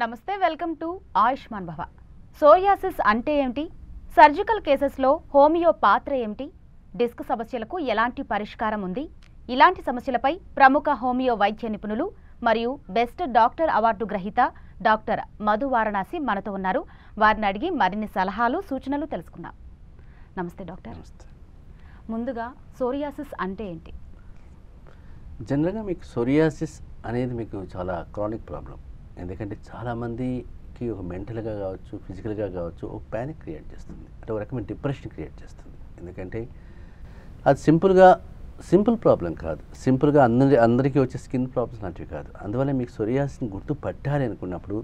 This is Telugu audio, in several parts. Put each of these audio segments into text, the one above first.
నమస్తే, వెల్కమ్ టు ఆయుష్మాన్ భవ. సోరియాసిస్ అంటే ఏమిటి? సర్జికల్ కేసెస్లో హోమియో పాత్ర ఏమిటి? డిస్క్ సమస్యలకు ఎలాంటి పరిష్కారం ఉంది? ఇలాంటి సమస్యలపై ప్రముఖ హోమియో వైద్య నిపుణులు మరియు బెస్ట్ డాక్టర్ అవార్డు గ్రహీత డాక్టర్ మధు వారణాసి మనతో ఉన్నారు. వారిని అడిగి మరిన్ని సలహాలు, సూచనలు తెలుసుకుందాం. నమస్తే డాక్టర్. ముందుగా సోరియాసిస్ అంటే ఏంటి? జనరల్గా మీకు సోరియాసిస్ అనేది మీకు చాలా క్రానిక్ ప్రాబ్లం. ఎందుకంటే చాలామందికి ఒక మెంటల్గా కావచ్చు, ఫిజికల్గా కావచ్చు, ఒక ప్యానిక్ క్రియేట్ చేస్తుంది, అంటే ఒక రకమైన డిప్రెషన్ క్రియేట్ చేస్తుంది. ఎందుకంటే అది సింపుల్ ప్రాబ్లం కాదు, సింపుల్గా అందరికీ వచ్చే స్కిన్ ప్రాబ్లమ్స్ లాంటివి కాదు. అందువల్ల మీకు సోరియాసిస్ని గుర్తుపట్టాలి అనుకున్నప్పుడు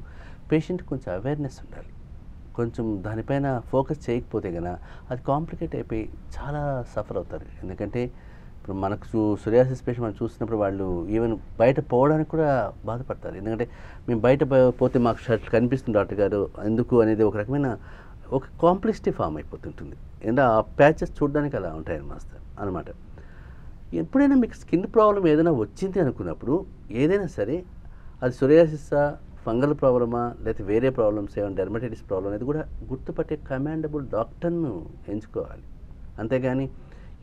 పేషెంట్ కొంచెం అవేర్నెస్ ఉండాలి. కొంచెం దానిపైన ఫోకస్ చేయకపోతే కనుక అది కాంప్లికేట్ అయిపోయి చాలా సఫర్ అవుతారు. ఎందుకంటే ఇప్పుడు మనకు సోరియాసిస్ పేషెంట్ మనం చూసినప్పుడు వాళ్ళు ఈవెన్ బయట పోవడానికి కూడా బాధపడతారు. ఎందుకంటే మేము బయట పోతే మాకు షర్ట్ కనిపిస్తుంది డాక్టర్ గారు ఎందుకు అనేది ఒక రకమైన ఒక కాంప్లెక్సిటీ ఫామ్ అయిపోతుంటుంది. ఎందుకంటే ఆ ప్యాచెస్ చూడడానికి అలా ఉంటాయి అన్నమాట. ఎప్పుడైనా మీకు స్కిన్ ప్రాబ్లం ఏదైనా వచ్చింది అనుకున్నప్పుడు ఏదైనా సరే అది సోరియాసిసా, ఫంగల్ ప్రాబ్లమా, లేకపోతే వేరే ప్రాబ్లమ్స్ ఏమైనా డెర్మటైటిస్ ప్రాబ్లం అనేది కూడా గుర్తుపట్టే కమాండబుల్ డాక్టర్ను ఎంచుకోవాలి. అంతేగాని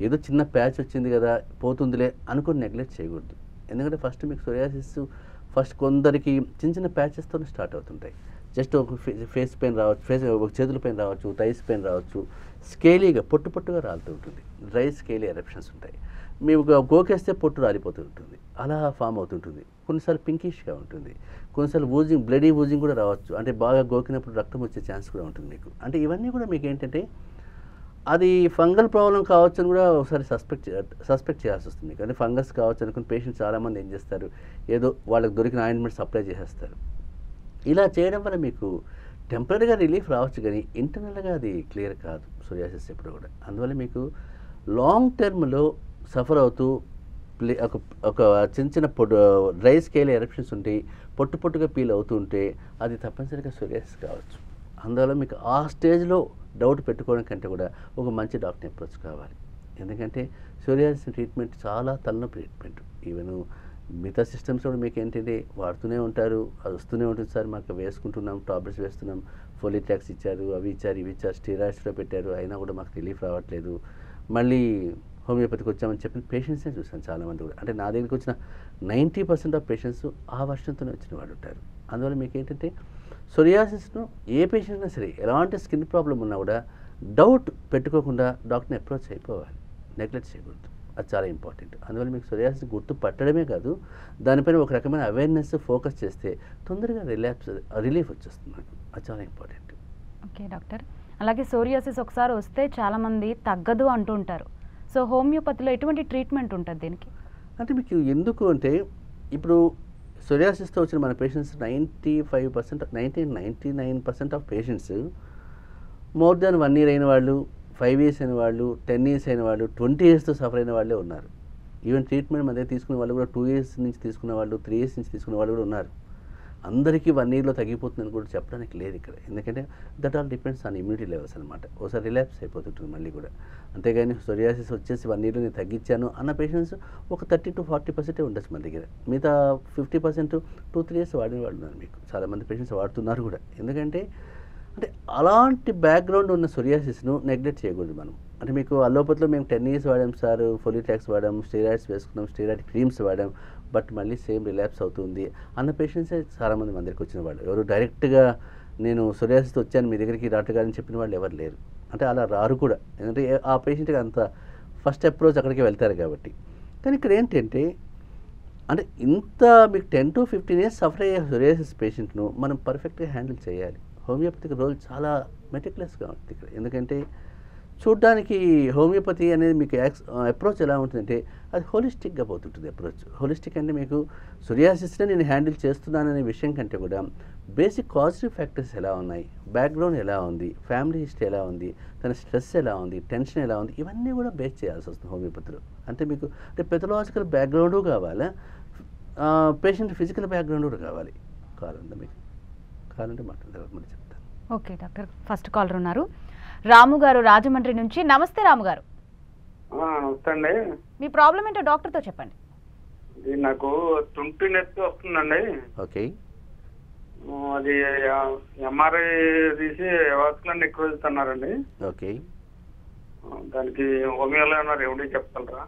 ఏదో చిన్న ప్యాచ్ వచ్చింది కదా పోతుందిలే అనుకుని నెగ్లెక్ట్ చేయకూడదు. ఎందుకంటే మీకు సోరియాసిస్ కొందరికి చిన్న చిన్న ప్యాచెస్తో స్టార్ట్ అవుతుంటాయి. జస్ట్ ఒక ఫేస్ పెయిన్ రావచ్చు, ఒక చేతుల పెయిన్ రావచ్చు, థైస్ పెయిన్ రావచ్చు, స్కేలీగా పొట్టుగా రాలుతూ ఉంటుంది, డ్రై స్కేలీ ఎరప్షన్స్ ఉంటాయి. మేము గోకేస్తే పొట్టు రాలిపోతూ ఉంటుంది, అలా ఫామ్ అవుతుంటుంది. కొన్నిసార్లు పింకిష్గా ఉంటుంది, కొన్నిసార్లు బ్లడీ ఊజింగ్ కూడా రావచ్చు, అంటే బాగా గోకినప్పుడు రక్తం వచ్చే ఛాన్స్ కూడా ఉంటుంది మీకు. అంటే ఇవన్నీ కూడా మీకు ఏంటంటే అది ఫంగల్ ప్రాబ్లం కావచ్చు అని కూడా ఒకసారి సస్పెక్ట్ చేయాల్సి వస్తుంది మీకు. అంటే ఫంగస్ కావచ్చు అనుకుని పేషెంట్స్ చాలామంది ఏం చేస్తారు, ఏదో వాళ్ళకి దొరికిన ఆయింట్మెంట్స్ అప్లై చేసేస్తారు. ఇలా చేయడం వల్ల మీకు టెంపరీగా రిలీఫ్ రావచ్చు, కానీ ఇంటర్నల్గా అది క్లియర్ కాదు సోరియాసిస్ ఎప్పుడు కూడా. అందువల్ల మీకు లాంగ్ టర్మ్లో సఫర్ అవుతూ ఒక చిన్న డ్రై స్కేల్ ఎరప్షన్స్ ఉంటే పొట్టుగా పీల్ అవుతూ ఉంటే అది తప్పనిసరిగా సోరియాసిస్ కావచ్చు. అందువల్ల మీకు ఆ స్టేజ్లో డౌట్ పెట్టుకోవడం కంటే కూడా ఒక మంచి డాక్టర్ని అప్రోచ్ కావాలి. ఎందుకంటే సోరియాసిస్ ట్రీట్మెంట్ చాలా తలనొప్పి ట్రీట్మెంట్. ఈవెన్ మిగతా సిస్టమ్స్ కూడా మీకు ఏంటంటే వాడుతూనే ఉంటారు, అది వస్తూనే ఉంటుంది. సార్ మాకు వేసుకుంటున్నాం, టాబ్లెట్స్ వేస్తున్నాం, ఫోలిట్రాక్స్ ఇచ్చారు, అవి ఇచ్చారు, ఇవి ఇచ్చారు, స్టీరాయిడ్స్ కూడా పెట్టారు, అయినా కూడా మాకు రిలీఫ్ రావట్లేదు, మళ్ళీ హోమియోపతికి వచ్చామని చెప్పిన పేషెంట్స్నే చూసాను చాలామంది కూడా. అంటే నా దగ్గరికి వచ్చిన 90% ఆఫ్ పేషెంట్స్ ఆ వర్షంతోనే వచ్చిన వాళ్ళు ఉంటారు. అందువల్ల మీకు ఏంటంటే సోరియాసిస్ను ఏ పేషెంట్ అయినా సరే ఎలాంటి స్కిన్ ప్రాబ్లం ఉన్నా కూడా డౌట్ పెట్టుకోకుండా డాక్టర్ని అప్రోచ్ అయిపోవాలి, నెగ్లెక్ట్ చేయకూడదు. అది చాలా ఇంపార్టెంట్. అందువల్ల మీకు సోరియాసిస్ గుర్తుపట్టడమే కాదు, దానిపైన ఒక రకమైన అవేర్నెస్ ఫోకస్ చేస్తే తొందరగా రిలీఫ్ వచ్చేస్తుంది మనకు. అది చాలా ఇంపార్టెంట్. ఓకే డాక్టర్, అలాగే సోరియాసిస్ ఒకసారి వస్తే చాలామంది తగ్గదు అంటూ ఉంటారు. సో హోమియోపతిలో ఎటువంటి ట్రీట్మెంట్ ఉంటుంది దీనికి? అంటే మీకు ఎందుకు అంటే ఇప్పుడు సోరియాసిస్తో వచ్చిన మన patients 99% of patients more than 1 year అయిన వాళ్ళు, 5 years అయిన వాళ్ళు, 10 years అయిన వాళ్ళు, 20 yearsతో సఫర్ అయిన వాళ్ళే ఉన్నారు. ఈవెన్ ట్రీట్మెంట్ మన దగ్గర తీసుకునే వాళ్ళు కూడా 2 years నుంచి తీసుకున్న వాళ్ళు, 3 years నుంచి తీసుకున్న వాళ్ళు కూడా ఉన్నారు. అందరికీ 1 yearలో తగ్గిపోతుందని కూడా చెప్పడానికి లేదు ఇక్కడ. ఎందుకంటే that all depends on immunity levels అనమాట. ఒకసారి రిలాప్స్ అయిపోతుంటుంది మళ్ళీ కూడా. అంతేగాని సోరియాసిస్ వచ్చేసి 1 yearలో నేను తగ్గించాను అన్న పేషెంట్స్ ఒక 30 to 40% ఉండొచ్చు మన దగ్గర. మిగతా 50% 2-3 years వాడిన వాళ్ళు ఉన్నారు మీకు. చాలామంది పేషెంట్స్ వాడుతున్నారు కూడా. ఎందుకంటే అలాంటి బ్యాక్గ్రౌండ్ ఉన్న సోరియాసిస్ను నెగ్లెక్ట్ చేయకూడదు మనం. అంటే మీకు అలోపతిలో మేము 10 years వాడాం సార్, ఫోలిట్రాక్స్ వాడాం, స్టెరాయిడ్స్ వేసుకున్నాం, స్టెరాయిడ్ క్రీమ్స్ వాడాం, బట్ మళ్ళీ సేమ్ రిలాప్స్ అవుతుంది అన్న పేషెంట్సే చాలామంది మన దగ్గరికి వచ్చిన వాళ్ళు. ఎవరు డైరెక్ట్గా నేను సోరియాసిస్ వచ్చాను మీ దగ్గరికి డాక్టర్ గారిని చెప్పిన వాళ్ళు ఎవరు లేరు. అంటే అలా రారు కూడా. ఎందుకంటే ఆ పేషెంట్కి అంత ఫస్ట్ అప్రోచ్ అక్కడికి వెళ్తారు కాబట్టి. కానీ ఇక్కడ ఏంటంటే అంటే ఇంత మీకు 10 to 15 years సఫర్ అయ్యే సోరియాసిస్ పేషెంట్ను మనం పర్ఫెక్ట్గా హ్యాండిల్ చేయాలి. హోమియోపతిక్ రోల్ చాలా మెటిక్యులస్గా ఉంటుంది ఇక్కడ. ఎందుకంటే చూడ్డానికి హోమియోపతి అనేది మీకు అప్రోచ్ ఎలా ఉంటుందంటే అది హోలిస్టిక్గా పోతుంటుంది అప్రోచ్. హోలిస్టిక్ అంటే మీకు సోరియాసిస్నే నేను హ్యాండిల్ చేస్తున్నాననే విషయం కంటే కూడా బేసిక్ కాజిటివ్ ఫ్యాక్టర్స్ ఎలా ఉన్నాయి, బ్యాక్గ్రౌండ్ ఎలా ఉంది, ఫ్యామిలీ హిస్టరీ ఎలా ఉంది, తన స్ట్రెస్ ఎలా ఉంది, టెన్షన్ ఎలా ఉంది, ఇవన్నీ కూడా బేస్ చేయాల్సి వస్తుంది హోమియోపతిలో. అంటే మీకు అంటే పెథలాజికల్ బ్యాక్గ్రౌండు కావాలా, పేషెంట్ ఫిజికల్ బ్యాక్గ్రౌండ్ కూడా కావాలి. కావాలంటే మాట్లాడతారు చెప్తాను. ఓకే డాక్టర్, ఫస్ట్ కాలర్ ఉన్నారు రాము గారు రాజమండ్రి నుంచి. నమస్తే రాము గారు. నమస్తే అండి. మీ ప్రాబ్లం ఏంటో డాక్టర్తో చెప్పండి. నాకు తుంటి నొప్పి వస్తుందండి. ఓకే. అది ఎంఆర్ఐ తీసి వాస్కులర్ నెక్రోసిస్ అన్నారండి. ఓకే. దానికి హోమియోలో ఏమన్నా రెమెడీ చెప్పగలరా?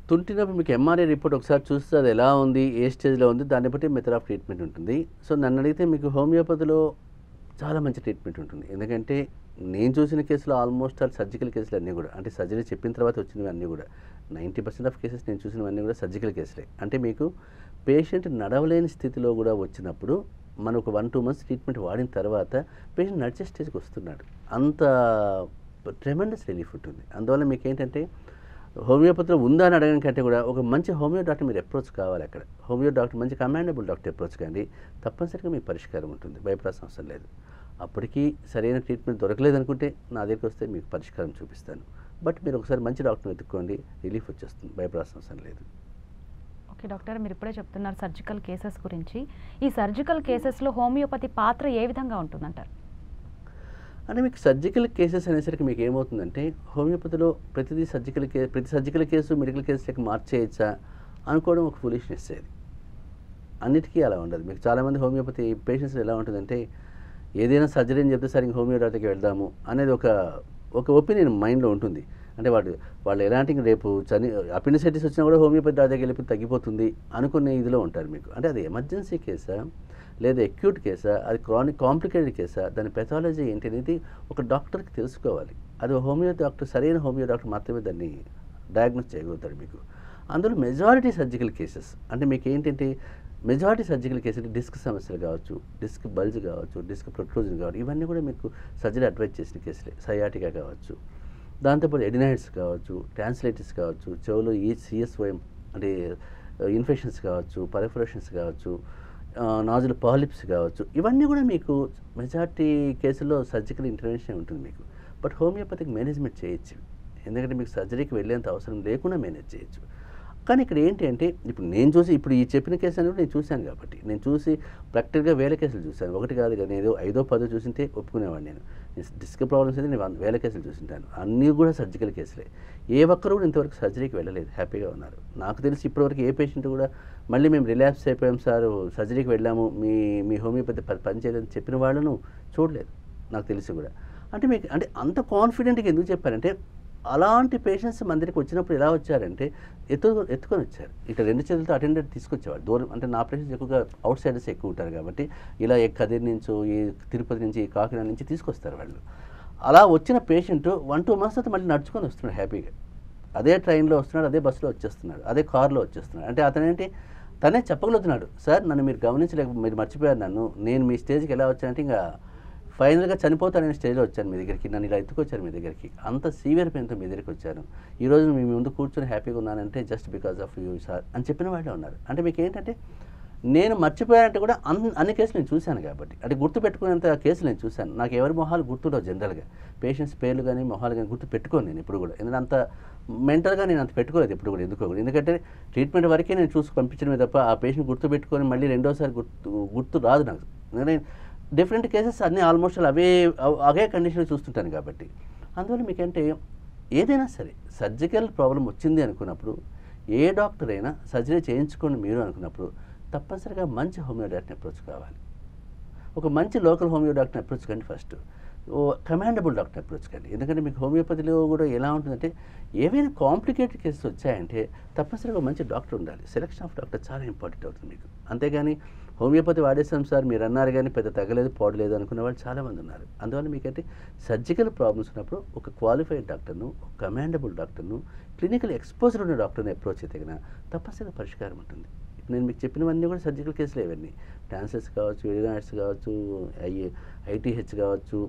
తుంటినప్పుడు మీకు ఎంఆర్ఐ రిపోర్ట్ ఒకసారి చూస్తే అది ఎలా ఉంది, ఏ స్టేజ్లో ఉంది, దాన్ని బట్టి మెథడ్ ఆఫ్ ట్రీట్మెంట్ ఉంటుంది. సో నన్ను అడిగితే మీకు హోమియోపతిలో చాలా మంచి ట్రీట్మెంట్ ఉంటుంది. ఎందుకంటే నేను చూసిన కేసులో ఆల్మోస్ట్ ఆల్ సర్జికల్ కేసులు అన్నీ కూడా, అంటే సర్జరీ చెప్పిన తర్వాత వచ్చినవి అన్నీ కూడా 90% ఆఫ్ కేసెస్ నేను చూసినవన్నీ కూడా సర్జికల్ కేసులే. అంటే మీకు పేషెంట్ నడవలేని స్థితిలో కూడా వచ్చినప్పుడు మనం ఒక 1-2 మంత్స్ ట్రీట్మెంట్ వాడిన తర్వాత పేషెంట్ నడిచే స్టేజ్కి వస్తున్నాడు. అంత ట్రెమెండస్ రిలీఫ్ ఉంటుంది. అందువల్ల మీకు ఏంటంటే హోమియోపతిలో ఉందా అని అడగడం కంటే కూడా ఒక మంచి హోమియో డాక్టర్ మీరు అప్రోచ్ కావాలి. అక్కడ హోమియో డాక్టర్ మంచి కమాండబుల్ డాక్టర్ అప్రోచ్ కండి, తప్పనిసరిగా మీకు పరిష్కారం ఉంటుంది, భయపడాల్సిన అవసరం లేదు. అప్పటికి సరైన ట్రీట్మెంట్ దొరకలేదు అనుకుంటే నా దగ్గరికి వస్తే మీకు పరిష్కారం చూపిస్తాను. బట్ మీరు ఒకసారి మంచి డాక్టర్ని వెతుక్కోండి, రిలీఫ్ వచ్చేస్తుంది, భయపడాల్సిన అవసరం లేదు. ఓకే డాక్టర్, మీరు ఇప్పుడే చెప్తున్నారు సర్జికల్ కేసెస్ గురించి. ఈ సర్జికల్ కేసెస్లో హోమియోపతి పాత్ర ఏ విధంగా ఉంటుందంటారు? అంటే మీకు సర్జికల్ కేసెస్ అనేసరికి మీకు ఏమవుతుందంటే హోమియోపతిలో ప్రతి సర్జికల్ కేసు మెడికల్ కేసులకి మార్చేయచ్చా అనుకోవడం ఒక ఫులిష్నెస్. అది అన్నిటికీ అలా ఉండదు. మీకు చాలామంది హోమియోపతి పేషెంట్స్ ఎలా ఉంటుందంటే ఏదైనా సర్జరీ అని చెప్తే సరే హోమియో డాక్టర్కి వెళ్దాము అనేది ఒక ఒపీనియన్ మైండ్లో ఉంటుంది. అంటే వాళ్ళు ఎలాంటి రేపు అపెండిసైటిస్ వచ్చినా కూడా హోమియోపతి డాక్టర్కి వెళ్ళి తగ్గిపోతుంది అనుకునే ఇదిలో ఉంటారు మీకు. అంటే అది ఎమర్జెన్సీ కేసా లేదా అక్యూట్ కేసా, అది క్రానిక్ కాంప్లికేటెడ్ కేసా, దాని పెథాలజీ ఏంటి అనేది ఒక డాక్టర్కి తెలుసుకోవాలి. అది హోమియో డాక్టర్, సరైన హోమియో డాక్టర్ మాత్రమే దాన్ని డయాగ్నోస్ చేయగలుగుతాడు మీకు. అందులో మెజారిటీ సర్జికల్ కేసెస్ అంటే మీకు ఏంటంటే మెజారిటీ సర్జికల్ కేసెస్ డిస్క్ సమస్యలు కావచ్చు, డిస్క్ బల్జ్ కావచ్చు, డిస్క్ ప్రొట్రూజన్ కావచ్చు, ఇవన్నీ కూడా మీకు సర్జరీ అడ్వైజ్ చేసిన కేసులే. సయాటికా కావచ్చు, దాంతోపాటు ఎడినైటిస్ కావచ్చు, ట్రాన్స్లైటిస్ కావచ్చు, చెవులో సిఎస్ఓఎం అంటే ఇన్ఫెక్షన్స్ కావచ్చు, పర్ఫరేషన్స్ కావచ్చు, నాజుల్ పాలిప్స్ కావచ్చు, ఇవన్నీ కూడా మీకు మెజారిటీ కేసుల్లో సర్జికల్ ఇంటర్వెన్షన్ ఉంటుంది మీకు. బట్ హోమియోపతికి మేనేజ్మెంట్ చేయొచ్చు, ఎందుకంటే మీకు సర్జరీకి వెళ్ళేంత అవసరం లేకుండా మేనేజ్ చేయొచ్చు. కానీ ఇక్కడ ఏంటి అంటే ఇప్పుడు ఈ చెప్పిన కేసు అనేది నేను చూశాను కాబట్టి, నేను చూసి ప్రాక్టికల్గా వేల కేసులు చూశాను. ఒకటి కాదు కదా, నేను 5-10 చూసింటే ఒప్పుకునేవాడిని. నేను డిస్క్ ప్రాబ్లమ్స్ అయితే నేను వేల కేసులు చూసింటాను. అన్నీ కూడా సర్జికల్ కేసులే. ఏ ఒక్కరు కూడా ఇంతవరకు సర్జరీకి వెళ్ళలేదు, హ్యాపీగా ఉన్నారు. నాకు తెలిసి ఇప్పటివరకు ఏ పేషెంట్ కూడా మళ్ళీ మేము రిలాప్స్ అయిపోయాం సార్, సర్జరీకి వెళ్ళాము, మీ హోమియోపతి పని చేయలేదని చెప్పిన వాళ్ళను చూడలేదు నాకు తెలిసి కూడా. అంటే మీకు అంటే అంత కాన్ఫిడెంట్గా ఎందుకు చెప్పారంటే అలాంటి పేషెంట్స్ మన దగ్గరికి వచ్చినప్పుడు ఎలా వచ్చారంటే ఎత్తుకొని వచ్చారు. ఇట్లా 2 చేతులతో అటెండెంట్ తీసుకొచ్చేవాడు దూరం. అంటే నా పేషెంట్స్ ఎక్కువగా అవుట్ సైడర్స్ ఎక్కువ ఉంటారు కాబట్టి ఇలా కదిరి నుంచో ఈ తిరుపతి నుంచి కాకినాడ నుంచి తీసుకొస్తారు వాళ్ళు. అలా వచ్చిన పేషెంట్ 1-2 మంత్స్ తర్వాత మళ్ళీ నడుచుకొని వస్తున్నాడు హ్యాపీగా. అదే ట్రైన్లో వస్తున్నాడు, అదే బస్సులో వచ్చేస్తున్నాడు, అదే కార్లో వచ్చేస్తున్నాడు. అంటే అతనేంటి తనే చెప్పగలుగుతున్నాడు, సార్ నన్ను మీరు మీరు మర్చిపోయారు నన్ను, నేను మీ స్టేజ్కి ఎలా వచ్చానంటే ఇంకా ఫైనల్గా చనిపోతాననే స్టేజ్లో వచ్చాను మీ దగ్గరికి, నన్ను ఇలా ఎత్తుకొచ్చారు మీ దగ్గరికి, అంత సీవియర్ పెయిన్తో మీ దగ్గరికి వచ్చాను, ఈరోజు మీ ముందు కూర్చొని హ్యాపీగా ఉన్నానంటే just because of you sir అని చెప్పిన వాళ్ళే ఉన్నారు. అంటే మీకు ఏంటంటే నేను మర్చిపోయానంటే కూడా అన్ని కేసులు నేను చూశాను కాబట్టి, అంటే గుర్తుపెట్టుకునేంత కేసులు నేను చూశాను. నాకు ఎవరి మొహాలు గుర్తుండవు జనరల్గా, పేషెంట్స్ పేర్లు కానీ మొహాలు కానీ గుర్తు పెట్టుకోను నేను ఇప్పుడు కూడా. ఎందుకంటే అంత మెంటల్గా నేను అంత పెట్టుకోలేదు ఇప్పుడు కూడా, ఎందుకో కూడా. ఎందుకంటే ట్రీట్మెంట్ వరకే నేను చూసి పంపించడమే తప్ప ఆ పేషెంట్ గుర్తు పెట్టుకొని మళ్ళీ రెండోసారి గుర్తు రాదు నాకు. ఎందుకంటే డిఫరెంట్ కేసెస్ అన్నీ ఆల్మోస్ట్ అవే కండిషన్లో చూస్తుంటాను కాబట్టి. అందువల్ల మీకంటే ఏదైనా సరే సర్జికల్ ప్రాబ్లం వచ్చింది అనుకున్నప్పుడు ఏ డాక్టర్ అయినా సర్జరీ చేయించుకోండి మీరు అనుకున్నప్పుడు తప్పనిసరిగా మంచి హోమియో డాక్టర్ని అప్రోచ్ కావాలి. ఒక మంచి లోకల్ హోమియో డాక్టర్ని అప్రోచ్ కండి ఫస్ట్, కమాండబుల్ డాక్టర్ అప్రోచ్ కండి. ఎందుకంటే మీకు హోమియోపతిలో కూడా ఎలా ఉంటుందంటే ఏవైనా కాంప్లికేటెడ్ కేసెస్ వచ్చాయంటే తప్పనిసరిగా మంచి డాక్టర్ ఉండాలి. సెలెక్షన్ ఆఫ్ డాక్టర్ చాలా ఇంపార్టెంట్ అవుతుంది మీకు. అంతేగాని హోమియోపతి వాడేసాం సార్ మీరు అన్నారు కానీ పెద్ద తగ్గలేదు పోడలేదు అనుకునే వాళ్ళు చాలామంది ఉన్నారు. అందువల్ల మీకంటే సర్జికల్ ప్రాబ్లమ్స్ ఉన్నప్పుడు ఒక క్వాలిఫైడ్ డాక్టర్ను, ఒక కమాండబుల్ డాక్టర్ను, క్లినికల్ ఎక్స్పోజర్ ఉన్న డాక్టర్ని అప్రోచ్ అయితే కన్నా తప్పనిసరిగా పరిష్కారం ఉంటుంది. నేను మీకు చెప్పినవన్నీ కూడా సర్జికల్ కేసులు ఇవన్నీ, ట్రాన్స్లెస్ కావచ్చు, ఎడినాయిడ్స్ కావచ్చు, ఐటీహెచ్ కావచ్చు,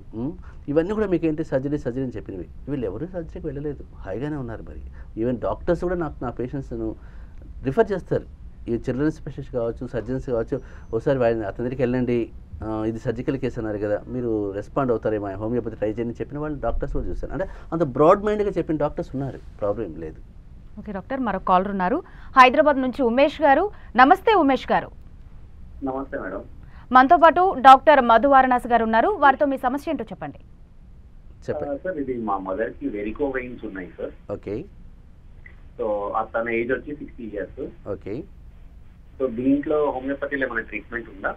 ఇవన్నీ కూడా మీకు ఏంటి సర్జరీ అని చెప్పినవి. వీళ్ళు ఎవరు సర్జరీకి వెళ్ళలేదు, హాయిగానే ఉన్నారు. మరి ఈవెన్ డాక్టర్స్ కూడా నా పేషెంట్స్ను రిఫర్ చేస్తారు. ఈ చిల్డ్రన్ స్పెషలిస్ట్ కావచ్చు, సర్జన్స్ కావచ్చు, ఒకసారి అతని దగ్గరికి వెళ్ళండి, ఇది సర్జికల్ కేసు అన్నారు కదా, మీరు రెస్పాండ్ అవుతారేమో హోమియోపతి ట్రై చేయని చెప్పిన వాళ్ళు డాక్టర్స్ కూడా చూస్తారు. అంటే అంత బ్రాడ్ మైండ్గా చెప్పిన డాక్టర్స్ ఉన్నారు, ప్రాబ్లం లేదు. ఓకే డాక్టర్, మరో కాలర్ ఉన్నారు హైదరాబాద్ నుంచి ఉమేష్ గారు. నమస్తే ఉమేష్ గారు. నమస్తే మేడం. మనతో పాటు డాక్టర్ మధు వారణాసి గారు ఉన్నారు, వారితో మీ సమస్య ఏంటో చెప్పండి. సార్ ఇది మా మదర్ కి వెరికో వెయిన్స్ ఉన్నాయి సార్. ఓకే. సో తన ఏజ్ వచ్చి 60 years. ఓకే. సో దీంట్లో హోమియోపతిలో ఏమైనా ట్రీట్మెంట్ ఉందా?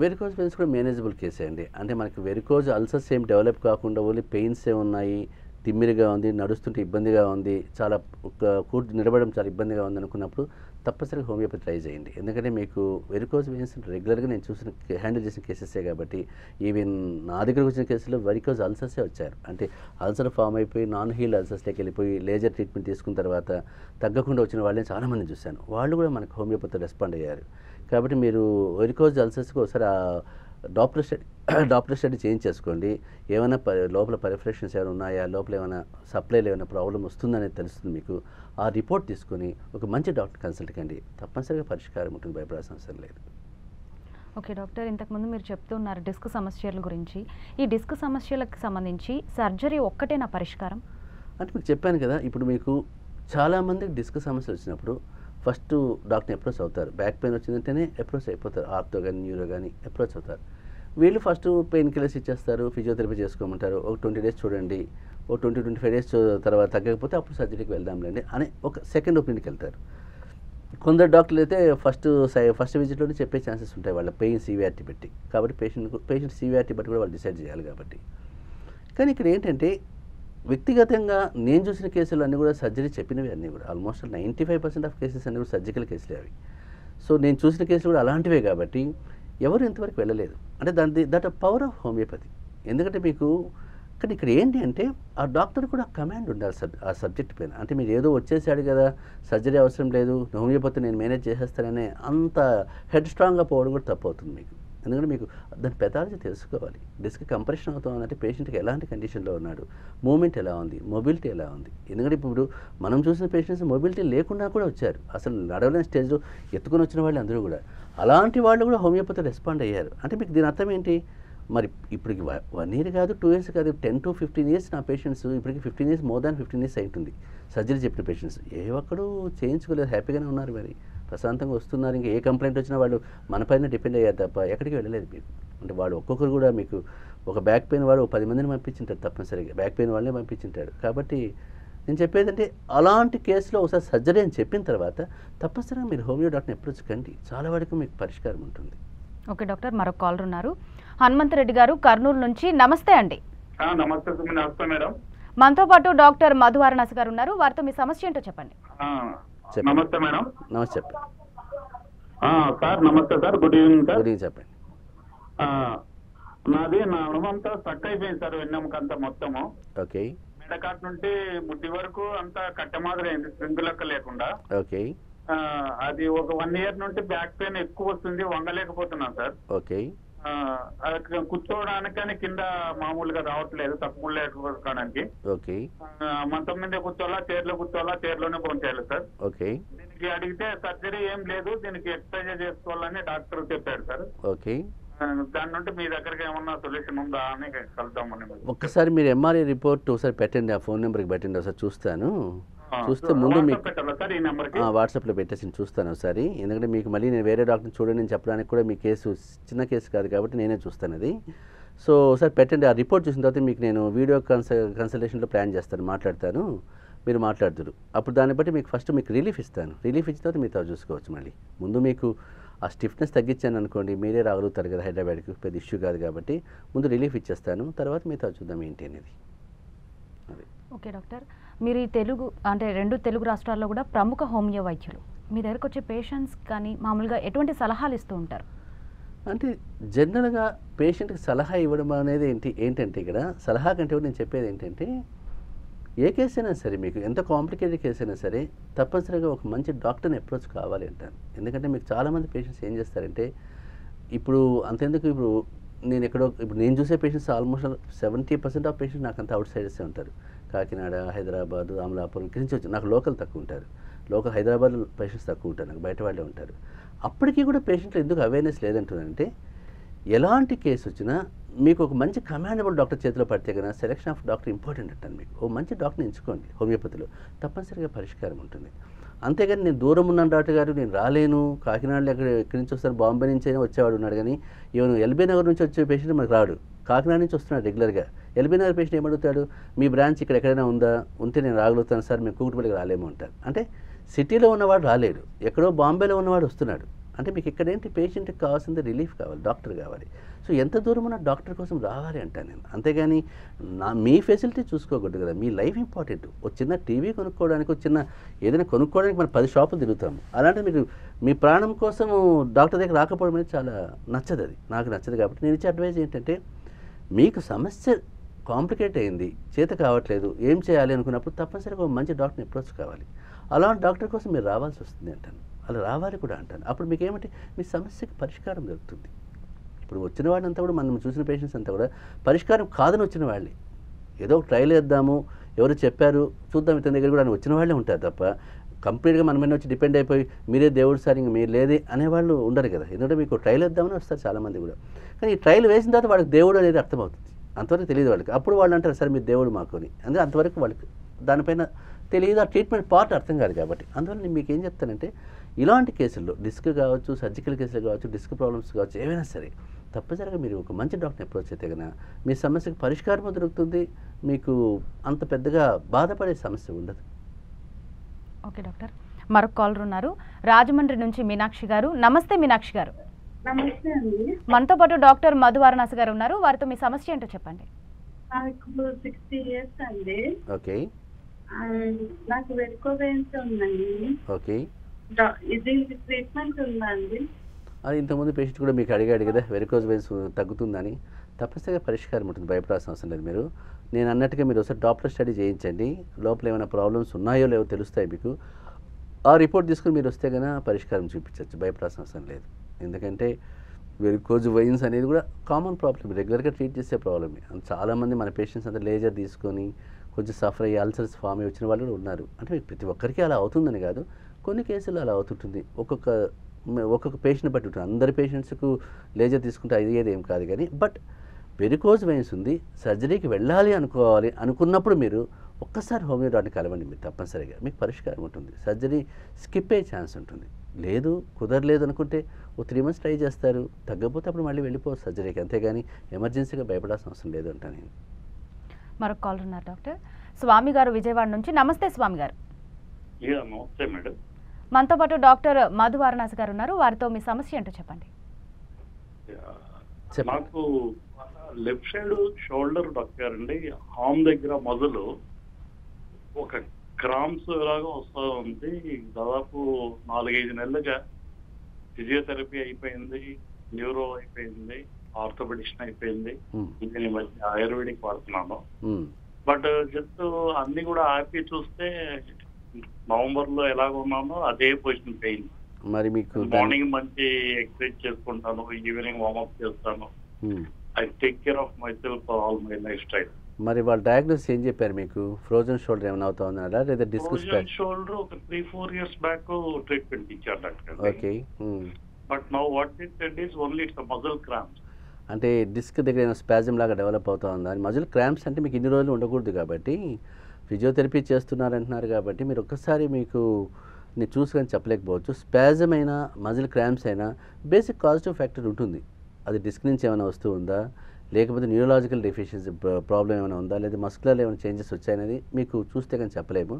వెరికోజ్ పెయిన్స్ కూడా మేనేజబుల్ కేసే అండి. అంటే మనకి వెరికోజ్ అల్సర్స్ ఏం డెవలప్ కాకుండా ఓన్లీ పెయిన్సే ఉన్నాయి, తిమ్మిరిగా ఉంది, నడుస్తుంటే ఇబ్బందిగా ఉంది, చాలా నిలబడడం చాలా ఇబ్బందిగా ఉంది అనుకున్నప్పుడు తప్పనిసరిగా హోమియోపతి ట్రై చేయండి. ఎందుకంటే మీకు వెరికోజ్ వెయిన్స్ రెగ్యులర్గా నేను హ్యాండిల్ చేసిన కేసెసే కాబట్టి, ఈవెన్ నా దగ్గరకు వచ్చిన కేసులో వెరికోజ్ అల్సర్సే వచ్చారు. అంటే అల్సర్ ఫామ్ అయిపోయి నాన్ హీల్ అల్సర్స్లోకి వెళ్ళిపోయి లేజర్ ట్రీట్మెంట్ తీసుకున్న తర్వాత తగ్గకుండా వచ్చిన వాళ్ళని చాలామంది చూశాను. వాళ్ళు కూడా మనకు హోమియోపతి రెస్పాండ్ అయ్యారు. కాబట్టి మీరు వెరికోజ్ అల్సర్స్కి ఒకసారి డాక్టర్ స్టడీ చేంజ్ చేసుకోండి. ఏమైనా లోపల పరిఫ్రెక్షన్స్ ఏమైనా ఉన్నాయా, లోపల ఏమైనా సప్లైలో ఏమైనా ప్రాబ్లం వస్తుందనేది తెలుస్తుంది మీకు. ఆ రిపోర్ట్ తీసుకొని ఒక మంచి డాక్టర్ కన్సల్ట్ కండి, తప్పనిసరిగా పరిష్కారం ఉంటుంది, భయపడాల్సిన అవసరం లేదు. ఓకే డాక్టర్, ఇంతకుముందు మీరు చెప్తున్నారు డిస్క్ సమస్యల గురించి. ఈ డిస్క్ సమస్యలకు సంబంధించి సర్జరీ ఒక్కటేనా పరిష్కారం? అంటే మీకు చెప్పాను కదా, ఇప్పుడు మీకు చాలామందికి డిస్క్ సమస్యలు వచ్చినప్పుడు ఫస్ట్ డాక్టర్ని అప్రోచ్ అవుతారు. బ్యాక్ పెయిన్ వచ్చిందంటేనే అప్రోచ్ అయిపోతారు, ఆర్థో కానీ న్యూరో కానీ అప్రోచ్ అవుతారు. వీళ్ళు ఫస్ట్ పెయిన్ కిల్లర్స్ ఇచ్చేస్తారు, ఫిజియోథెరపీ చేసుకోమంటారు, ఒక 20 days చూడండి, ఒక 20-25 days తర్వాత తగ్గకపోతే అప్పుడు సర్జరీకి వెళ్దాంలేండి అని ఒక సెకండ్ ఒపీనియన్కి వెళ్తారు. కొందరు డాక్టర్లు అయితే ఫస్ట్ విజిట్లోనే చెప్పే ఛాన్సెస్ ఉంటాయి వాళ్ళ పెయిన్ సివియారిటీ బట్టి. కాబట్టి పేషెంట్ సివియారిటీ బట్టి కూడా వాళ్ళు డిసైడ్ చేయాలి కాబట్టి. కానీ ఇక్కడ ఏంటంటే వ్యక్తిగతంగా నేను చూసిన కేసులు అన్నీ కూడా సర్జరీ చెప్పినవి అన్నీ కూడా ఆల్మోస్ట్ 95% ఆఫ్ కేసెస్ అన్నీ కూడా సర్జికల్ కేసులే అవి. సో నేను చూసిన కేసులు కూడా అలాంటివే కాబట్టి ఎవరు ఇంతవరకు వెళ్ళలేదు. అంటే దట్ పవర్ ఆఫ్ హోమియోపతి. ఎందుకంటే మీకు కానీ ఇక్కడ ఏంటి అంటే ఆ డాక్టర్ కూడా కమాండ్ ఉండాలి ఆ సబ్జెక్ట్ పైన. అంటే మీరు ఏదో వచ్చేసాడు కదా, సర్జరీ అవసరం లేదు, హోమియోపతి నేను మేనేజ్ చేసేస్తాననే అంత హెడ్ స్ట్రాంగ్గా పోవడం కూడా తప్పు అవుతుంది మీకు. ఎందుకంటే మీకు దాని పెథాలజీ తెలుసుకోవాలి. డిస్క్ కంప్రెషన్ అవుతుందంటే పేషెంట్కి ఎలాంటి కండిషన్లో ఉన్నాడు, మూమెంట్ ఎలా ఉంది, మొబిలిటీ ఎలా ఉంది. ఎందుకంటే ఇప్పుడు మనం చూసిన పేషెంట్స్ మొబిలిటీ లేకుండా కూడా వచ్చారు, అసలు నడవలేని స్టేజ్లో ఎత్తుకొని వచ్చిన వాళ్ళు అందరూ కూడా. అలాంటి వాళ్ళు కూడా హోమియోపతి రెస్పాండ్ అయ్యారు. అంటే మీకు దీని అర్థం ఏంటి, మరి ఇప్పటికి 1 year కాదు, 2 years కాదు, 10 to 15 years నా పేషెంట్స్ ఇప్పటికి 15 years, మోర్ దాన్ 15 years అవుతుంది సర్జరీ చెప్పిన పేషెంట్స్. ఏ ఒక్కడూ చేయించుకోలేదు, హ్యాపీగానే ఉన్నారు, మరి ప్రశాంతంగా వస్తున్నారు. ఇంకా ఏ కంప్లైంట్ వచ్చినా వాళ్ళు మన పైన డిపెండ్ అయ్యారు తప్ప ఎక్కడికి వెళ్ళలేదు మీకు. అంటే వాడు ఒక్కొక్కరు కూడా మీకు ఒక బ్యాక్ పెయిన్ వాడు 10 మందిని పంపించింటాడు, తప్పనిసరిగా బ్యాక్ పెయిన్ వాళ్ళనే పంపించింటాడు. కాబట్టి నేను చెప్పేది అంటే అలాంటి కేసులో ఒకసారి సర్జరీ అని చెప్పిన తర్వాత తప్పనిసరిగా మీరు హోమియో డాక్టర్ని అప్రోచ్ కండి, చాలా వరకు మీకు పరిష్కారం ఉంటుంది. ఓకే డాక్టర్, మరొక కాలర్ ఉన్నారు. హనుమంతరెడ్డి గారు కర్నూలు నుంచి. నమస్తే అండి. నమస్తే మేడం. మనతో పాటు డాక్టర్ మధువారణాసి గారు ఉన్నారు, వారితో మీ సమస్య ఏంటో చెప్పండి. నమస్తే మేడం. నమస్తే సార్. నమస్తే sir, good evening sir. Good evening చెప్పండి. నా నడుమంతా స్టక్ అయిపోయింది సార్, వెన్నెముకంతా మొత్తము. ఓకే. మెడకాట్ నుండి ముడ్డి వరకు అంతా కట్టె మాదిరి అయింది, స్ప్రింగ్ లెక్క లేకుండా. ఓకే. అది ఒక 1 year నుండి బ్యాక్ పెయిన్ ఎక్కువ వస్తుంది, వంగలేకపోతున్నాను సార్. ఓకే. కూర్చోవడానికి కింద మామూలుగా రావట్లేదు, తక్కువ లేకపోవడానికి. ఓకే. మంచం మీద కూర్చోవాలా, చైర్లో కూర్చోవాలా, చైర్లోనే పనిచేయాలి సార్. ఓకే. దీనికి అడిగితే సర్జరీ ఏం లేదు, దీనికి ఎక్సర్సైజ్ చేసుకోవాలని డాక్టర్ చెప్పాడు సార్. ఓకే. దాని నుండి మీ దగ్గరకి ఏమన్నా సొల్యూషన్ ఉందా అని కలుద్దామని. ఒక్కసారి మీరు ఎంఆర్ఐ రిపోర్ట్ ఒకసారి పెట్టండి, ఆ ఫోన్ నెంబర్కి పెట్టండి, ఒకసారి చూస్తాను. చూస్తే ముందు మీకు వాట్సాప్లో పెట్టేసి చూస్తాను ఒకసారి. ఎందుకంటే మీకు మళ్ళీ నేను వేరే డాక్టర్ని చూడండి అని చెప్పడానికి కూడా మీ కేసు చిన్న కేసు కాదు కాబట్టి నేనే చూస్తాను అది. సో ఒకసారి పెట్టండి, ఆ రిపోర్ట్ చూసిన తర్వాత మీకు నేను వీడియో కన్సల్టేషన్లో ప్లాన్ చేస్తాను, మాట్లాడతాను, మీరు మాట్లాడుతురు. అప్పుడు దాన్ని బట్టి మీకు ఫస్ట్ మీకు రిలీఫ్ ఇస్తాను, రిలీఫ్ ఇచ్చిన తర్వాత మీతో చూసుకోవచ్చు. మళ్ళీ ముందు మీకు ఆ స్టిఫ్నెస్ తగ్గించాను అనుకోండి, మీరే రాగలుగుతారు కదా హైదరాబాద్కి, పెద్ద ఇష్యూ కాదు కాబట్టి ముందు రిలీఫ్ ఇచ్చేస్తాను, తర్వాత మీతో చూద్దాం ఏంటి అనేది. అది ఓకే డాక్టర్, మీరు ఈ అంటే 2 తెలుగు రాష్ట్రాల్లో కూడా ప్రముఖ హోమియో వైద్యులు, మీ దగ్గరకు వచ్చే పేషెంట్స్ కానీ మామూలుగా ఎటువంటి సలహాలు ఇస్తూ ఉంటారు? అంటే జనరల్గా పేషెంట్కి సలహా ఇవ్వడం అనేది ఏంటంటే ఇక్కడ సలహా కంటే కూడా నేను చెప్పేది ఏంటంటే, ఏ కేసు అయినా సరే, మీకు ఎంత కాంప్లికేటెడ్ కేసు అయినా సరే తప్పనిసరిగా ఒక మంచి డాక్టర్ని అప్రోచ్ కావాలి అంటాను. ఎందుకంటే మీకు చాలామంది పేషెంట్స్ ఏం చేస్తారంటే, ఇప్పుడు అంతెందుకు ఇప్పుడు నేను చూసే పేషెంట్స్ ఆల్మోస్ట్ 70% ఆఫ్ పేషెంట్స్ నాకంతా అవుట్ సైడర్సే ఉంటారు. కాకినాడ, హైదరాబాద్, అమలాపురం ఇక్కడి నుంచి వచ్చి, నాకు లోకల్ తక్కువ ఉంటారు, లోకల్ హైదరాబాద్ పేషెంట్స్ తక్కువ ఉంటారు, నాకు బయట వాళ్ళే ఉంటారు. అప్పటికీ కూడా పేషెంట్లు ఎందుకు అవేర్నెస్ లేదంటున్నారంటే, ఎలాంటి కేసు వచ్చినా మీకు ఒక మంచి కమాండబుల్ డాక్టర్ చేతిలో పడితే కన్నా సెలెక్షన్ ఆఫ్ డాక్టర్ ఇంపార్టెంట్ అంటాను. మీకు ఓ మంచి డాక్టర్ని ఎంచుకోండి, హోమియోపతిలో తప్పనిసరిగా పరిష్కారం ఉంటుంది. అంతేగాని నేను దూరం ఉన్నాను డాక్టర్ గారు, నేను రాలేను, కాకినాడలో ఎక్కడి నుంచి వస్తాను, బాంబే నుంచి అయినా వచ్చేవాడు ఉన్నాడు, కానీ ఈవెన్ ఎల్బీ నగర్ నుంచి వచ్చే పేషెంట్ మనకు రాడు, కాకినాడ నుంచి వస్తున్నాడు రెగ్యులర్గా. ఎల్బీ నగర్ పేషెంట్ ఏమడుగుతాడు, మీ బ్రాంచ్ ఇక్కడ ఎక్కడైనా ఉంటే నేను రాగలుగుతాను సార్, మేము కూకట్పల్లికి రాలేము అంటారు. అంటే సిటీలో ఉన్నవాడు రాలేడు, ఎక్కడో బాంబేలో ఉన్నవాడు వస్తున్నాడు. అంటే మీకు ఇక్కడ ఏంటి పేషెంట్కి కావాల్సింది రిలీఫ్ కావాలి, డాక్టర్ కావాలి. సో ఎంత దూరం ఉన్న డాక్టర్ కోసం రావాలి అంటాను నేను. అంతేగాని మీ ఫెసిలిటీ చూసుకోకూడదు కదా, మీ లైఫ్ ఇంపార్టెంట్. ఒక చిన్న టీవీ కొనుక్కోవడానికి, ఒక చిన్న ఏదైనా కొనుక్కోవడానికి మనం 10 షాపులు తిరుగుతాము. అలాంటి మీరు మీ ప్రాణం కోసం డాక్టర్ దగ్గర రాకపోవడం అనేది చాలా నచ్చదు, అది నాకు నచ్చదు. కాబట్టి నేను ఇచ్చే అడ్వైజ్ ఏంటంటే, మీకు సమస్య కాంప్లికేట్ అయింది, చేత కావట్లేదు, ఏం చేయాలి అనుకున్నప్పుడు తప్పనిసరిగా ఒక మంచి డాక్టర్ని అప్రోచ్ కావాలి. అలాంటి డాక్టర్ కోసం మీరు రావాల్సి వస్తుంది అంటాను, అలా రావాలి కూడా అంటాను. అప్పుడు మీకు ఏమంటే మీ సమస్యకి పరిష్కారం దొరుకుతుంది. ఇప్పుడు వచ్చిన వాళ్ళంతా కూడా, మనం చూసిన పేషెంట్స్ అంతా కూడా పరిష్కారం కాదని వచ్చిన వాళ్ళే. ఏదో ఒక ట్రైల్ వేద్దాము, ఎవరు చెప్పారు చూద్దాం ఇతని దగ్గర కూడా అని వచ్చిన వాళ్ళే ఉంటారు తప్ప, కంప్లీట్గా మన మీద వచ్చి డిపెండ్ అయిపోయి మీరే దేవుడు సార్ ఇంక మీరు లేదే అనేవాళ్ళు ఉండరు కదా. ఎందుకంటే మీకు ట్రైల్ వేద్దామని వస్తారు చాలామంది కూడా. కానీ ఈ ట్రైల్ వేసిన తర్వాత వాళ్ళకి దేవుడు అనేది అర్థమవుతుంది, అంతవరకు తెలియదు వాళ్ళకి. అప్పుడు వాళ్ళు అంటారు సార్ మీరు దేవుడు మాకు అని. అందుకే అంతవరకు వాళ్ళకి దానిపైన తెలియదు, ఆ ట్రీట్మెంట్ పార్ట్ అర్థం కాదు. కాబట్టి అందువల్ల నేను మీకు ఏం చెప్తానంటే, ఇలాంటి కేసుల్లో డిస్క్ కావచ్చు, సర్జికల్ కేసులు కావచ్చు, డిస్క్ ప్రాబ్లమ్స్ కావచ్చు, ఏవైనా సరే తప్పనిసరిగా మీరు ఒక మంచి డాక్టర్ని అప్రోచ్ అయితే కనుక మీ సమస్యకు పరిష్కారం దొరుకుతుంది. మీకు అంత పెద్దగా బాధపడే సమస్య ఉండదు. ఓకే డాక్టర్, మరొక కాలర్ ఉన్నారు, రాజమండ్రి నుంచి మీనాక్షి గారు. నమస్తే మీనాక్షి గారు. నమస్తే అండి. మనతో పాటు డాక్టర్ మధు వారణాసి గారు ఉన్నారు, వారితో మీ సమస్య ఏంటో చెప్పండి. నాకు 60 years అండి. ఓకే నాకు వెరికోవెన్స్ ఉందండి. ఓకే ఇది ట్రీట్మెంట్ ఉందండి. అది ఇంతకుముందు పేషెంట్ కూడా మీకు అడిగాడు కదా, వెరికోజ్ వెయిన్స్ తగ్గుతుందని. తప్పనిసరిగా పరిష్కారం ఉంటుంది, భయపడాల్సిన అవసరం లేదు. మీరు నేను అన్నట్టుగా మీరు ఒకసారి డాప్లర్ స్టడీ చేయించండి, లోపల ఏమైనా ప్రాబ్లమ్స్ ఉన్నాయో లేవో తెలుస్తాయి మీకు. ఆ రిపోర్ట్ తీసుకుని మీరు వస్తే కనుక పరిష్కారం చూపించవచ్చు, భయపడాల్సిన అవసరం లేదు. ఎందుకంటే వెరికోజ్ వెయిన్స్ అనేది కూడా కామన్ ప్రాబ్లం, రెగ్యులర్గా ట్రీట్ చేసే ప్రాబ్లమే. చాలామంది మన పేషెంట్స్ అంతా లేజర్ తీసుకొని కొంచెం సఫర్ అయ్యి అల్సర్స్ ఫామ్ అయ్యి వచ్చిన వాళ్ళు కూడా ఉన్నారు. అంటే ప్రతి ఒక్కరికి అలా అవుతుందని కాదు, కొన్ని కేసులు అలా అవుతుంటుంది. ఒక్కొక్క పేషెంట్ బట్టి ఉంటుంది. అందరి పేషెంట్స్కు లేజర్ తీసుకుంటే అయ్యేది ఏం కాదు. కానీ బట్ వెరికోజ్ వెయిన్స్ ఉంది, సర్జరీకి వెళ్ళాలి అనుకున్నప్పుడు మీరు ఒక్కసారి హోమియో డాక్టర్ని కలవండి. మీరు తప్పనిసరిగా మీకు పరిష్కారం ఉంటుంది. సర్జరీ స్కిప్ అయ్యే ఛాన్స్ ఉంటుంది. లేదు కుదరలేదు అనుకుంటే ఓ 3 months ట్రై చేస్తారు, తగ్గకపోతే అప్పుడు మళ్ళీ వెళ్ళిపోవచ్చు సర్జరీకి. అంతేగాని ఎమర్జెన్సీగా భయపడాల్సిన అవసరం లేదు అంటాను నేను. మరొక కాలర్ ఉన్నారు డాక్టర్, స్వామి గారు విజయవాడ నుంచి. నమస్తే స్వామి గారు. నమస్తే మేడం. మనతో పాటు డాక్టర్ మధు వారణాసి గారు ఉన్నారు, వారితో మీ సమస్య ఏంటో చెప్పండి. నాకు లెఫ్ట్ సైడ్ షోల్డర్ డాక్టర్ అండి, హామ్ దగ్గర మొదలు ఒక క్రామ్స్ లాగా వస్తూ ఉంది. దాదాపు 4-5 నెలలుగా ఫిజియోథెరపీ అయిపోయింది, న్యూరో అయిపోయింది, ఆర్థోపెడిషన్ అయిపోయింది. ఇంకా ఈ మధ్య ఆయుర్వేదిక్ వాడుతున్నాను. బట్ జస్ట్ అన్ని కూడా ఆపి చూస్తే నవంబర్ లో ఎలాగ ఉన్నానో అదే పొజిషన్ పెయిన్. మరి మీకు మార్నింగ్ మంచి ఎక్సర్సైజ్ చేసుకుంటాను, ఈవినింగ్ వార్మప్ చేస్తాను. I take care of my self all my life style. మరి వాళ్ళ డయాగ్నోస్ ఏం చెప్పారు మీకు? ఫ్రోజన్ షోల్డర్ ఏమైనా అవుతా ఉన్నారా లేదా డిస్క్? ఫ్రోజన్ షోల్డర్ ఒక 3-4 years బ్యాక్ ట్రీట్మెంట్ ఇచ్చారు doctor. Okay. But now what it said is only it's muscle cramps. అంటే డిస్క్ దగ్గర ఏమైనా స్పాజమ్ లాగా డెవలప్ అవుతా ఉందా? మజిల్ క్రాంప్స్ అంటే మీకు ఇన్ని రోజులు ఉండకూడదు కాబట్టి, ఫిజియోథెరపీ చేస్తున్నారంటున్నారు కాబట్టి మీరు ఒక్కసారి మీకు నేను చూసుకొని చెప్పలేకపోవచ్చు. స్పాజమ్ అయినా మజిల్ క్రాంప్స్ అయినా బేసిక్ కాజిటివ్ ఫ్యాక్టర్ ఉంటుంది. అది డిస్క్ నుంచి ఏమైనా వస్తూ ఉందా, లేకపోతే న్యూరలాజికల్ డెఫిషియన్సీ ప్రాబ్లం ఏమైనా ఉందా, లేదా మస్కులర్ ఏమైనా చేంజెస్ వచ్చాయనేది మీకు చూస్తే కానీ చెప్పలేము.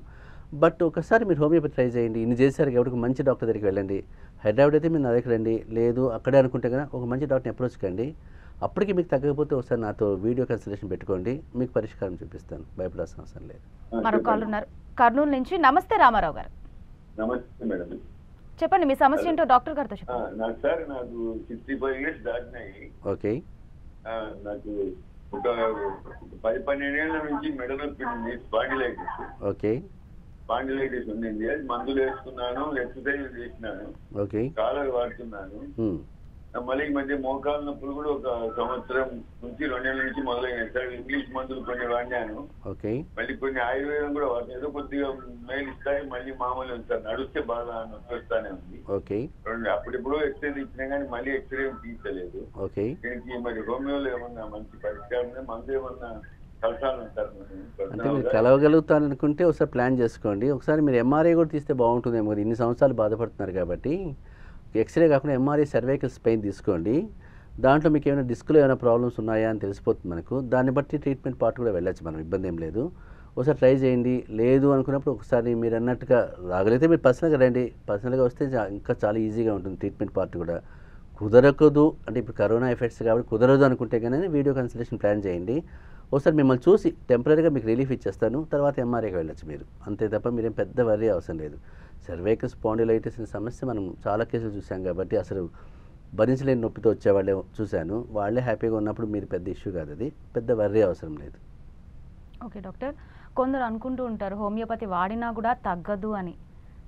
బట్ ఒకసారి మీరు హోమియోపతి ట్రై చేయండి. ఇన్ని చేశారు కాబట్టి మంచి డాక్టర్ దగ్గరికి వెళ్ళండి. హైదరాబాద్ అయితే మీరు నా దగ్గర రండి, లేదు అక్కడే అనుకుంటే కనుక ఒక మంచి డాక్టర్ని అప్రోచ్ కండి. అప్పటికి మీకు తగ్గకపోతే ఒకసారి నాతో వీడియో కన్సల్టేషన్ పెట్టుకోండి, మీకు పరిష్కారం చూపిస్తాను, భయపడాల్సిన అవసరం లేదు. మరో కాల్ ఉన్నారు కర్నూలు నుంచి. నమస్తే రామారావు గారు. నమస్తే మేడం. చెప్పండి మీ సమస్య ఏంటో డాక్టర్ గారితో చెప్పండి. నాకు సార్ నాకు 65 years దాటినాయి. ఓకే. నాకు ఒక 10-12 ఏళ్ల నుంచి మెడ నొప్పి ఉంది, స్పాండిలైటిస్. ఓకే. స్పాండిలైటిస్ ఉండింది, అది మందులు వేసుకున్నాను, ఎక్సర్సైజ్ చేసినాను, ఓకే, కాలర్ వాడుతున్నాను. మళ్ళీ ఈ మధ్య మోకాలు నొప్పులు కూడా ఒక సంవత్సరం నుంచి 2 ఏళ్ల నుంచి మొదలైనాయి సార్. ఇంగ్లీష్ మందులు కొన్ని వాడినాను, ఓకే, మళ్ళీ కొన్ని ఆయుర్వేదం కూడా వాడినాను. ఏదో కొద్దిగా మేలు ఇస్తాయి, మళ్ళీ మామూలు సార్ నడిస్తే బాగా నొప్పి వస్తానే ఉంది. ఓకే. అప్పుడెప్పుడు ఎక్స్రే ఇచ్చినా కానీ మళ్ళీ ఎక్స్రే తీర్చలేదు. ఓకే. దీనికి మరి హోమియోలో ఏమన్నా మంచి పరిష్కారం, మందు ఏమన్నా కలసాలంటారు? అంటే మీరు కలవగలుగుతారనుకుంటే ఒకసారి ప్లాన్ చేసుకోండి. ఒకసారి మీరు ఎంఆర్ఐ కూడా తీస్తే బాగుంటుందేమో కదా, ఇన్ని సంవత్సరాలు బాధపడుతున్నారు కాబట్టి. ఎక్స్రే కాకుండా ఎంఆర్ఐ సర్వైకల్ స్పెయిన్ తీసుకోండి. దాంట్లో మీకు ఏమైనా డిస్క్లో ఏమైనా ప్రాబ్లమ్స్ ఉన్నాయా అని తెలిసిపోతుంది మనకు. దాన్ని బట్టి ట్రీట్మెంట్ పార్ట్ కూడా వెళ్ళచ్చు మనం, ఇబ్బంది ఏం లేదు. ఒకసారి ట్రై చేయండి. లేదు అనుకున్నప్పుడు ఒకసారి మీరు అన్నట్టుగా రాగలిగితే మీరు పర్సనల్గా రండి. పర్సనల్గా వస్తే ఇంకా చాలా ఈజీగా ఉంటుంది ట్రీట్మెంట్ పార్ట్ కూడా. కుదరకదు అంటే ఇప్పుడు కరోనా ఎఫెక్ట్స్ కాబట్టి కుదరదు అనుకుంటే కానీ వీడియో కన్సల్టేషన్ ప్లాన్ చేయండి. ఒకసారి మిమ్మల్ని చూసి టెంపరీగా మీకు రిలీఫ్ ఇచ్చేస్తాను, తర్వాత ఎంఆర్ఐకి వెళ్ళొచ్చు మీరు. అంతే తప్ప మీరేం పెద్ద వర్రీ అవసరం లేదు. సర్వైకల్ స్పాండిలైటిస్ అనే సమస్య మనం చాలా కేసులు చూసాం కాబట్టి అసలు భరించలేని నొప్పితో వచ్చేవాళ్ళే చూశాను. వాళ్ళే హ్యాపీగా ఉన్నప్పుడు మీరు పెద్ద ఇష్యూ కాదు, అది పెద్ద వర్రీ అవసరం లేదు. ఓకే డాక్టర్, కొందరు అనుకుంటూ ఉంటారు హోమియోపతి వాడినా కూడా తగ్గదు అని.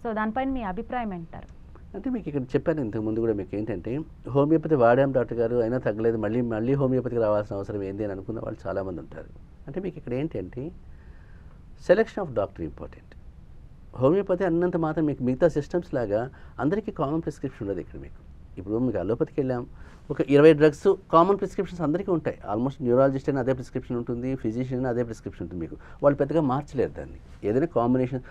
సో దానిపైన మీ అభిప్రాయం ఏంటారు? అంటే మీకు ఇక్కడ చెప్పాను ఇంతకుముందు కూడా మీకు ఏంటంటే హోమియోపతి వాడాం డాక్టర్ గారు అయినా తగ్గలేదు, మళ్ళీ హోమియోపతికి రావాల్సిన అవసరం ఏంది అని అనుకున్న వాళ్ళు చాలామంది ఉంటారు. అంటే మీకు ఇక్కడ ఏంటంటే selection of doctor important. Homeopathy అన్నంత మాత్రం మీకు మిగతా సిస్టమ్స్ లాగా అందరికీ కామన్ ప్రిస్క్రిప్షన్ ఉండదు. ఇక్కడ ఇప్పుడు మీకు అలోపతికి వెళ్ళాం, ఒక 20 డ్రగ్స్ కామన్ ప్రిస్క్రిప్షన్స్ అందరికీ ఉంటాయి. ఆల్మోస్ట్ న్యూరాలజిస్ట్ అయినా అదే ప్రిస్క్రిప్షన్ ఉంటుంది, ఫిజిషియన్ అయినా అదే ప్రిస్క్రిప్షన్ ఉంటుంది. మీకు వాళ్ళు పెద్దగా మార్చలేరు దాన్ని, ఏదైనా కాంబినేషన్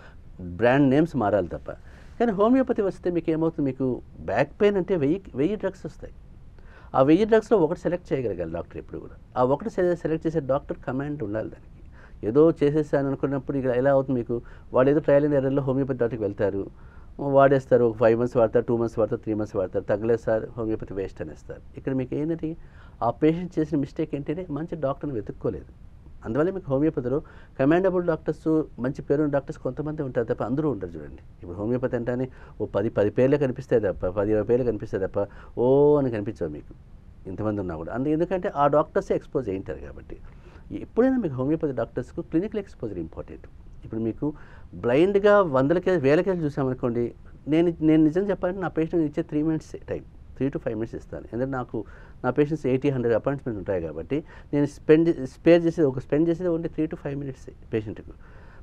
బ్రాండ్ నేమ్స్ మారాలి తప్ప. కానీ హోమియోపతి వస్తే మీకు ఏమవుతుంది, మీకు బ్యాక్ పెయిన్ అంటే 1000 డ్రగ్స్ వస్తాయి. ఆ 1000 డ్రగ్స్లో ఒకటి సెలెక్ట్ చేయగలగాలి డాక్టర్ ఎప్పుడు కూడా. ఆ ఒకటి సెలెక్ట్ చేసే డాక్టర్ కమాండ్ ఉండాలి దానికి. ఏదో చేసేసాను అనుకున్నప్పుడు ఇక ఎలా అవుతుంది, మీకు వాళ్ళు ఏదో ట్రయల్ అండ్ ఎర్రర్లో హోమియోపతి డాక్టర్కి వెళ్తారు, వాడేస్తారు, ఒక 5 months వాడతారు, 2 months వాడతారు, 3 months వాడతారు, తగ్గలేదు సార్ హోమియోపతి వేస్ట్ అనేస్తారు. ఇక్కడ మీకు ఏంటంటే ఆ పేషెంట్ చేసిన మిస్టేక్ ఏంటంటే మంచి డాక్టర్ని వెతుక్కోలేదు. అందువల్ల మీకు హోమియోపతిలో కమాండబుల్ డాక్టర్స్, మంచి పేరున్న డాక్టర్స్ కొంతమంది ఉంటారు తప్ప అందరూ ఉంటారు. చూడండి ఇప్పుడు హోమియోపతి అంటేనే ఓ 10 పేర్లే కనిపిస్తాయి తప్ప, 10-20 పేర్లు కనిపిస్తాయి తప్ప ఓ అని కనిపించవు మీకు ఇంతమంది ఉన్నా కూడా. ఎందుకంటే ఆ డాక్టర్సే ఎక్స్పోజ్ అయింటారు కాబట్టి. ఎప్పుడైనా మీకు హోమియోపతి డాక్టర్స్కు క్లినికల్ ఎక్స్పోజర్ ఇంపార్టెంట్. ఇప్పుడు మీకు బ్లైండ్గా 100 కేసు 1000 కేసులు చూసామనుకోండి, నేను నిజం చెప్పాలంటే నా పేషెంట్ ఇచ్చే 3 minutes టైం, 3 to 5 minutes ఇస్తాను. ఎందుకంటే నా పేషెంట్స్ 80-100 అపాయింట్మెంట్స్ ఉంటాయి కాబట్టి నేను స్పెండ్ చేసేది ఓన్లీ 3 to 5 minutes పేషెంట్కు.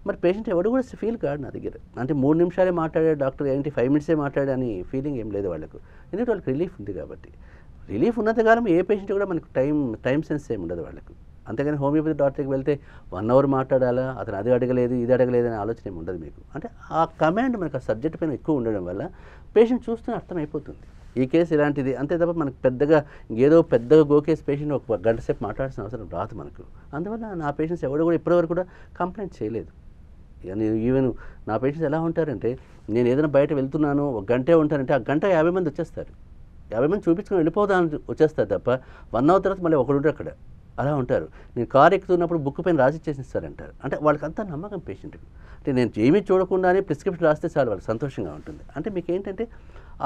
మరి పేషెంట్ ఎవడు కూడా ఫీల్ కాదు నా దగ్గర, అంటే 3 నిమిషాలే మాట్లాడే డాక్టర్ ఏంటి 5 minutes మాట్లాడే అని ఫీలింగ్ ఏం లేదు వాళ్ళకు. ఎందుకంటే వాళ్ళకి రిలీఫ్ ఉంది కాబట్టి. రిలీఫ్ ఉన్నంతకాలం ఏ పేషెంట్ కూడా మనకు టైం సెన్స్ ఏమి ఉండదు వాళ్ళకు. అంతేగాని హోమియోపతి డాక్టర్కి వెళ్తే 1 hour మాట్లాడాలా, అతను అది అడగలేదు ఇది అడగలేదు అనే ఆలోచన ఏమి ఉండదు మీకు. అంటే ఆ కమాండ్ మనకు ఆ సబ్జెక్ట్ పైన ఎక్కువ ఉండడం వల్ల పేషెంట్ చూస్తూనే అర్థమైపోతుంది ఈ కేసు ఇలాంటిది. అంతే తప్ప మనకు పెద్దగా గోకేస్ పేషెంట్ ఒక గంట సేపు మాట్లాడాల్సిన అవసరం రాదు మనకు. అందువల్ల నా పేషెంట్స్ ఎవరు కూడా ఇప్పటివరకు కూడా కంప్లైంట్ చేయలేదు. ఈవెన్ నా పేషెంట్స్ ఎలా ఉంటారంటే, నేను ఏదైనా బయట వెళ్తున్నాను 1 గంటే ఉంటానంటే ఆ గంట 50 మంది వచ్చేస్తారు. 50 మంది చూపించుకొని వెళ్ళిపోదామని వచ్చేస్తారు తప్ప 1 hour తర్వాత మళ్ళీ ఒకడు ఉంటారు అక్కడ. అలా ఉంటారు. నేను కారు ఎక్కుతున్నప్పుడు బుక్ పైన రాసి ఇచ్చేసిస్తారంటారు. అంటే వాళ్ళకి అంతా నమ్మకం పేషెంట్కి. అంటే నేను ఏమీ చూడకుండానే ప్రిస్క్రిప్షన్ రాస్తే చాలు వాళ్ళకి సంతోషంగా ఉంటుంది. అంటే మీకు ఏంటంటే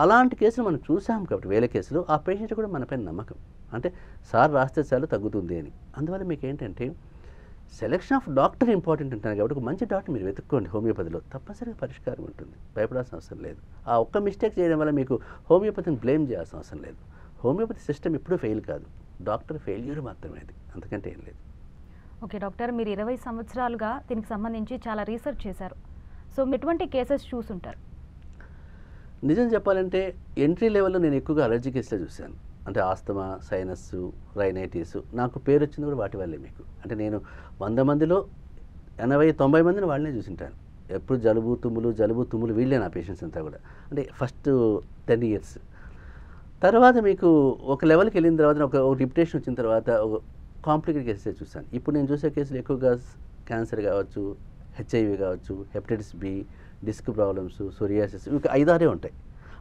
అలాంటి కేసులు మనం చూసాం కాబట్టి 1000 కేసులు, ఆ పేషెంట్ కూడా మనపైన నమ్మకం, అంటే సార్ రాస్తే చాలు తగ్గుతుంది అని. అందువల్ల మీకు ఏంటంటే సెలెక్షన్ ఆఫ్ డాక్టర్ ఇంపార్టెంట్ అంటాను కాబట్టి ఒక మంచి డాక్టర్ మీరు వెతుక్కోండి. హోమియోపతిలో తప్పనిసరిగా పరిష్కారం ఉంటుంది, భయపడాల్సిన అవసరం లేదు. ఆ ఒక్క మిస్టేక్ చేయడం వల్ల మీకు హోమియోపతిని బ్లేమ్ చేయాల్సిన అవసరం లేదు. హోమియోపతి సిస్టమ్ ఎప్పుడూ ఫెయిల్ కాదు, డాక్టర్ ఫెయిల్యూర్ మాత్రమే, అది అంతకంటే ఏం లేదు. ఓకే డాక్టర్, మీరు 20 సంవత్సరాలుగా దీనికి సంబంధించి చాలా రీసెర్చ్ చేశారు. సో ఎటువంటి కేసెస్ చూసుంటారు? నిజం చెప్పాలంటే ఎంట్రీ లెవెల్లో నేను ఎక్కువగా అలర్జీ కేసులే చూశాను. అంటే ఆస్తమా, సైనస్, రైనైటిస్. నాకు పేరు వచ్చింది కూడా వాటి వల్లే మీకు. అంటే నేను 100 మందిలో 80-90 మందిని వాళ్ళనే చూసింటాను. ఎప్పుడు జలుబు తుమ్ములు వీళ్ళే నా పేషెంట్స్ అంతా కూడా. అంటే ఫస్ట్ 10 years తర్వాత మీకు ఒక లెవెల్కి వెళ్ళిన తర్వాత ఒక రిప్యుటేషన్ వచ్చిన తర్వాత ఒక కాంప్లికేటెడ్ కేసెస్ చూశాను. ఇప్పుడు నేను చూసే కేసులు ఎక్కువగా క్యాన్సర్ కావచ్చు, HIV కావచ్చు, hepatitis B, disc problems, psoriasis, ఇవి 5-6 ఉంటాయి.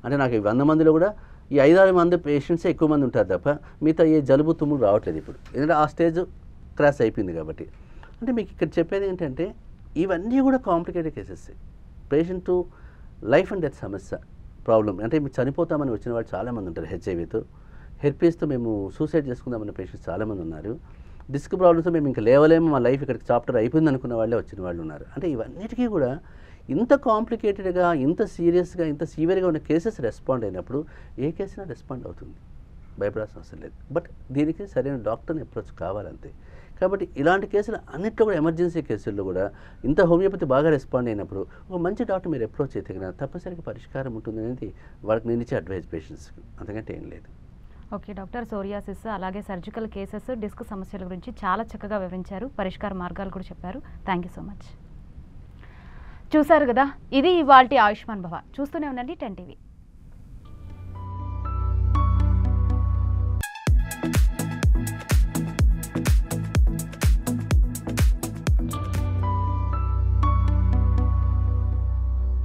అంటే నాకు 100 మందిలో కూడా ఈ 5-6 మంది పేషెంట్సే ఎక్కువ మంది ఉంటారు తప్ప మిగతా ఏ జలుబు తుమ్ములు రావట్లేదు ఇప్పుడు, ఎందుకంటే ఆ స్టేజ్ క్రాస్ అయిపోయింది కాబట్టి. అంటే మీకు ఇక్కడ చెప్పేది ఏంటంటే ఇవన్నీ కూడా complicated cases. Patient life and death సమస్య ప్రాబ్లం, అంటే మీరు చనిపోతామని వచ్చిన వాళ్ళు చాలామంది ఉంటారు. HIVతో, హెర్పీస్తో మేము సూసైడ్ చేసుకుందామన్న పేషెంట్స్ చాలామంది ఉన్నారు. డిస్క్ ప్రాబ్లమ్స్తో మేము ఇంకా లేవలేము, మా లైఫ్ ఇక్కడికి చాప్టర్ అయిపోయింది అనుకున్న వాళ్ళే వచ్చిన వాళ్ళు ఉన్నారు. అంటే ఇవన్నిటికీ కూడా ఇంత కాంప్లికేటెడ్గా, ఇంత సీరియస్గా, ఇంత సీవియర్గా ఉన్న కేసెస్ రెస్పాండ్ అయినప్పుడు ఏ కేసైనా రెస్పాండ్ అవుతుంది, భయపడాల్సిన అవసరం లేదు. బట్ దీనికి సరైన డాక్టర్ని అప్రోచ్ కావాలంతే. కాబట్టి ఇలాంటి కేసులు అన్నింటిలో కూడా ఎమర్జెన్సీ కేసుల్లో కూడా ఇంత హోమియోపతి బాగా రెస్పాండ్ అయినప్పుడు ఒక మంచి డాక్టర్ మీరు అప్రోచ్ అయితే కనుక తప్పనిసరిగా పరిష్కారం ఉంటుంది అనేది వాళ్ళకి నేను ఇచ్చే అడ్వైజ్ పేషెంట్స్కి, అంతకంటే ఏం లేదు. ఓకే డాక్టర్, సోరియాసిస్ అలాగే సర్జికల్ కేసెస్, డిస్క్ సమస్యల గురించి చాలా చక్కగా వివరించారు, పరిష్కార మార్గాలు కూడా చెప్పారు. Thank you so much. చూశారు కదా, ఇది ఇవాల్టి ఆయుష్మాన్ భవ. చూస్తూనే ఉండండి 10 TV.